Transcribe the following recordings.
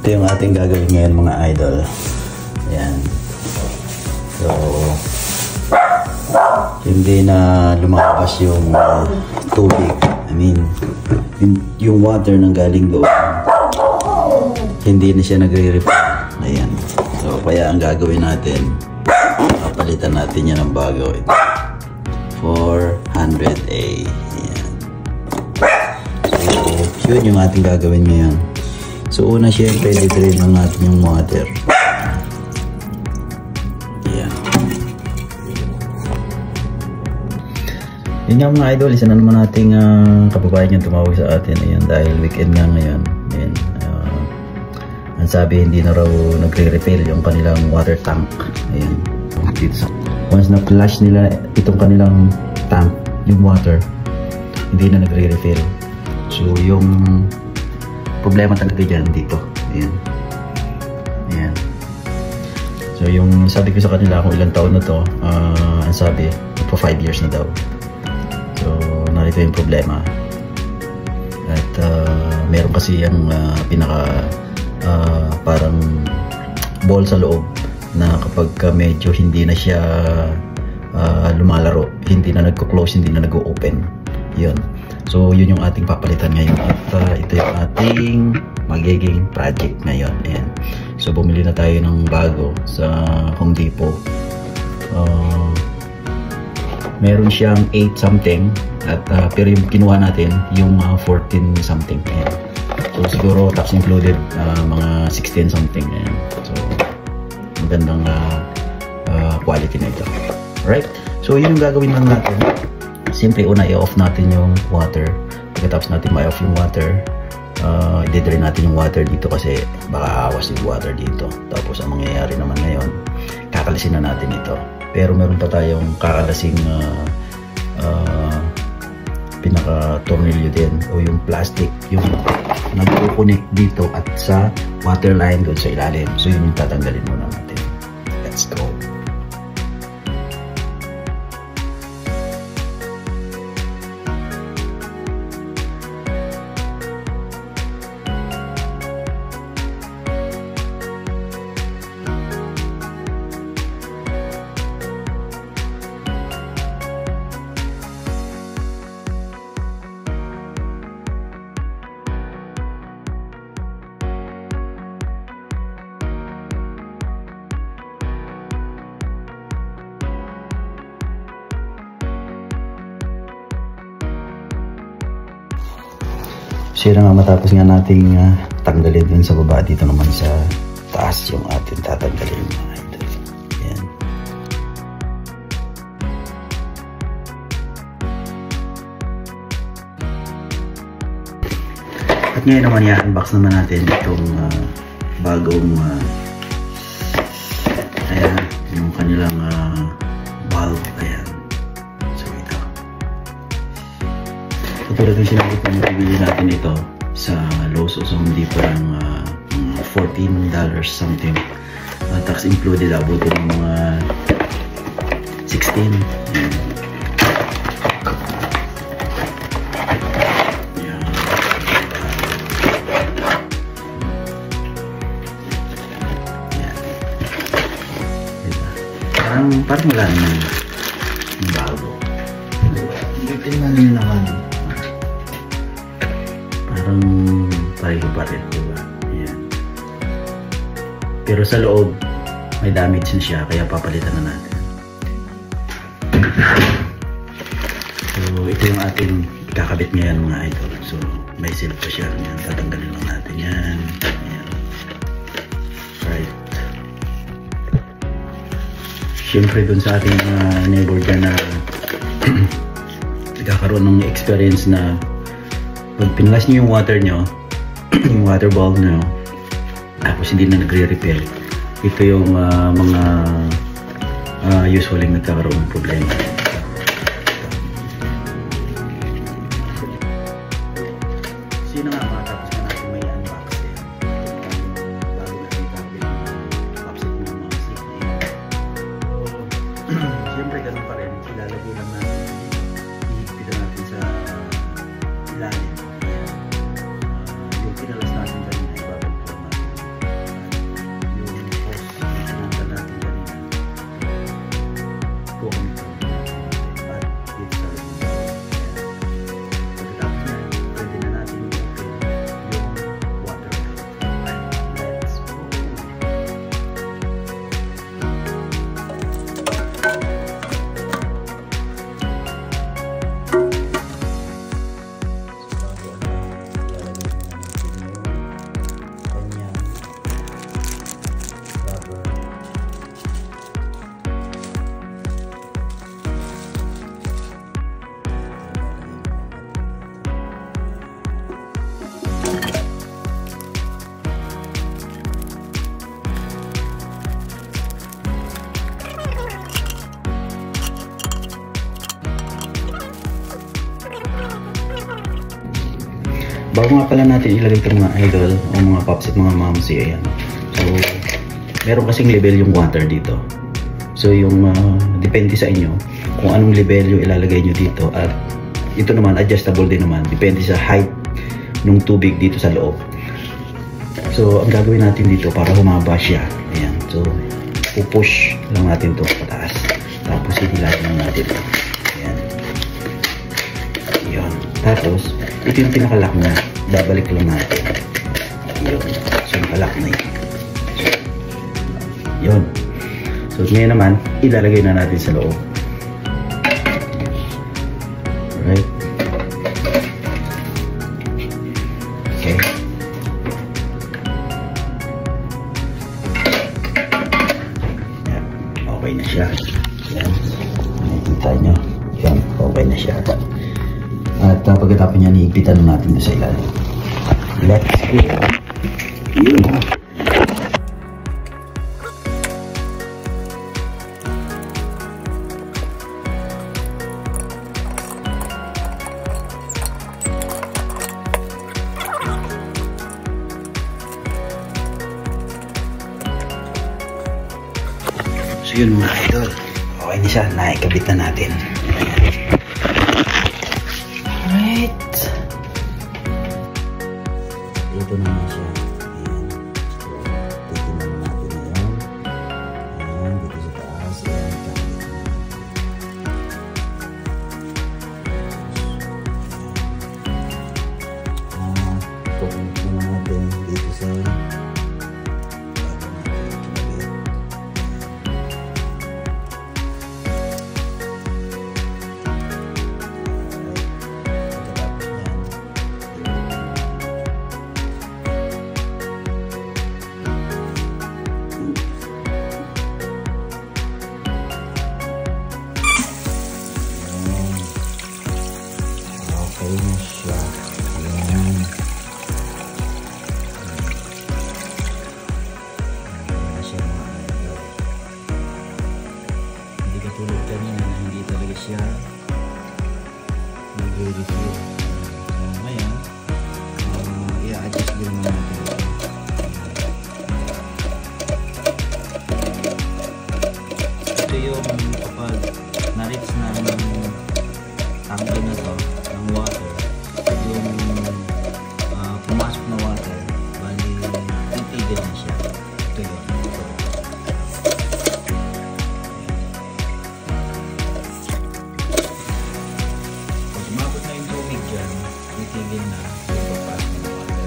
Ito yung ating gagawin ngayon mga idol. Ayan. So, hindi na lumabas yung tubig. I mean, yung water nang galing doon. Hindi na siya nagre-refill. Ayan. So, kaya ang gagawin natin, papalitan natin yan ng bago. 400A. Ayan. So, yun yung ating gagawin ngayon. So, una syempre, i-drain lang natin yung water. Ayan. Yun nga mga idol, isa na naman nating kababayan yung tumawag sa atin. Ayan, dahil weekend nga ngayon. Ayan. Ang sabi, hindi na raw nagre-refill yung kanilang water tank. Ayan. Once na-flush nila itong kanilang tank, yung water, hindi na nagre-refill. So, yung problema talaga dyan dito. Ayan. Ayan. So, yung sabi ko sa kanila kung ilang taon na to, ang sabi, for 5 years na daw. So, narito yung problema. At meron kasi yung pinaka parang ball sa loob na kapag medyo hindi na siya lumalaro, hindi na nagko-close, hindi na nag-o-open. Yun. So, yun yung ating papalitan ngayon. At ito yung ating magiging project ngayon. Ayan. So, bumili na tayo ng bago sa Home Depot. Meron siyang 8 something. At pero yung kinuha natin, yung 14 something. Ayan. So, siguro tax included, mga 16 something. Ayan. So, magandang quality na ito. Alright? So, yun yung gagawin lang natin. Siyempre, una i-off natin yung water. Pagkatapos natin ma-off yung water, i-drain natin yung water dito kasi baka awas yung water dito. Tapos, ang mangyayari naman ngayon, kakalisin na natin ito. Pero meron pa tayong kakalasing pinaka-tornilyo din o yung plastic, yung nagkukunik dito at sa water line doon sa ilalim. So, yun yung tatanggalin muna natin. Let's go! Siya nga matapos nga nating tanggalin dun sa baba, dito naman sa taas yung ating tatanggalin mga idol. Ayan. At ngayon naman i-unbox naman natin itong bagong ayan, yung kanilang valve. Ayan. Tulad yung sinabi ko, bibili natin ito sa Lowe's o sa Home Depot ng $14 something. Tax included, abutin ng mga 16. Yan. Yan. Parang wala naman yung bago. Tingnan nyo naman. Parang pareho pa rin, diba? Ayan. Pero sa loob, may damage na siya, kaya papalitan na natin. So, ito yung ating kakabit ngayon mga idol. So, may silk pa siya. Ayan, tatanggalin lang natin yan. Ayan. Right. Siyempre, dun sa ating neighbor dyan na nagkakaroon ng experience na pag pinlas nyo yung water nyo, yung water bulb nyo, tapos hindi na nagre-refill, ito yung mga usually nagkakaroon ng problema. Sino nga matapos na natin may unboxing bago natin kapit yung upset ng mga stick. Siyempre ganun pa rin, ilalagay lang natin, ihigpitan natin sa ilalim. Yung pinalas natin kanina, ibabalik po natin. nga pala natin ilagay itong mga idol o mga pops at mga momsy, ayan. So, meron kasing level yung water dito. So, yung depende sa inyo kung anong level yung ilalagay nyo dito. At ito naman, adjustable din naman. Depende sa height ng tubig dito sa loob. So, ang gagawin natin dito para humaba siya. Ayan. So, pupush lang natin ito pataas. Tapos, hihilahin lang natin ito. Ayan. Ayan. Tapos, ito yung pinakalock na. Babalik lang natin. Ayan. So, nakalock na yun. Ayan. So, ngayon naman, ilalagay na natin sa loob. Alright. Okay. Ayan. Okay na siya. Ayan. Nakikita nyo. Ayan. Okay na siya. At pagkatapos niya, niigpitan na natin sa ilalim. Let's go. Yun. So yun mga idol, okay na siya, naikabit na natin. Alright, ito na nga siya. Ayan. So, titignan natin na yan. Ayan, dito sa taas. Ayan, pupunta na natin dito sa okay na siya. Ayan. Ayan na siya mga idol. Hindi katulad kanina na hindi talaga siya nag-refill. So ngayon, i-adjust din naman natin ito. Ito yung kapag na-reach na ng tanggal na to ng water, yung pumasok na water, bali titigil na siya. Ito yun. Pag umabot na yung tubig dyan, titigil na yung pagpasok ng water.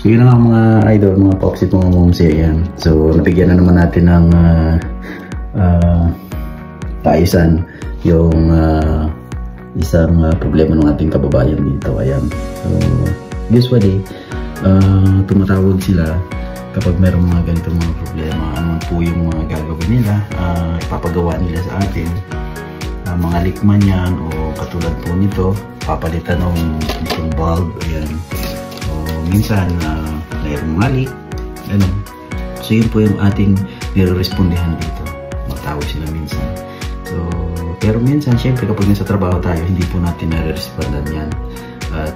So yun lang mga idol, mga pops, mga momsy, ayan. So nabigyan na naman natin ng paayusan yung isang problema ng ating kababayan dito, ayan. So usually tumatawag sila kapag mayroong mga ganitong mga problema. Ano po yung mga gagawin nila, ipapagawa nila sa atin. Mga likman yan o katulad po nito, papalitan ng bulb, ayan. Minsan mayroong mali, ano. So yun po yung ating nire-respondihan dito. Matawag sila minsan. So, pero minsan syempre kapag nasa trabaho tayo, hindi po natin nare-respondan yan. At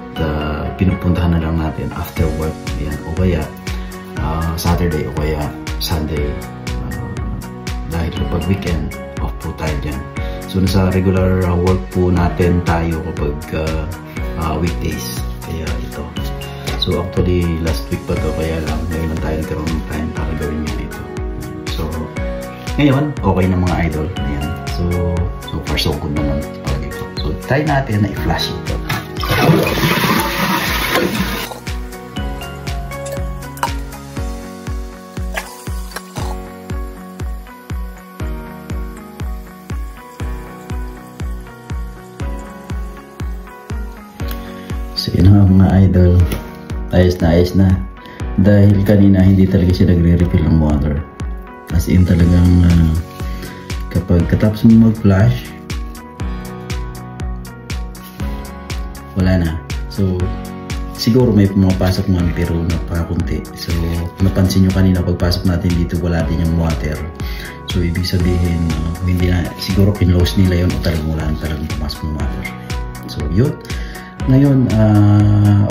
pinupuntahan na lang natin after work, yan, o kaya Saturday o kaya Sunday, dahil kapag weekend off po tayo dyan. So nasa regular work po natin tayo kapag weekdays, kaya ito. So actually last week pa to, kaya lang ngayon lang tayo nagkaroon ng time para gawin nga ito. So ngayon okay na mga idol. Ayan. So far so good naman para dito. So try natin na i-flash ito. So yun nga mga idol, ayos na. Dahil kanina hindi talaga siya nagre-refill ng water. As in talagang kapag katapos mo mag-flash, wala na. So siguro may pumapasok man pero napakunti. So napansin nyo kanina pagpasok natin dito wala din yung water. So ibig sabihin hindi na, siguro kinlose nila yun o talagang wala na talagang pumasok ng water. So yun. Ngayon,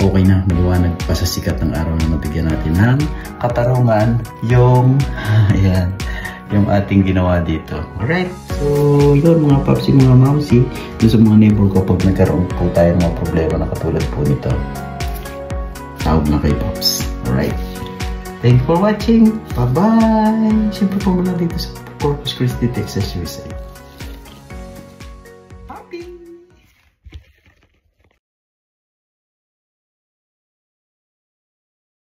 okay na, maliwanag pa sa sikat ng araw na nabigyan natin ng katarungan yung, ayan, yung ating ginawa dito. Alright, so yun mga papsi, mga mamsi, doon sa mga neighbor ko pag nagkaroon po tayo ng mga problema na katulad po nito, tawag na kay Pops. Alright, thank you for watching, bye bye! Siyempre po mula dito sa Corpus Christi, Texas, USA.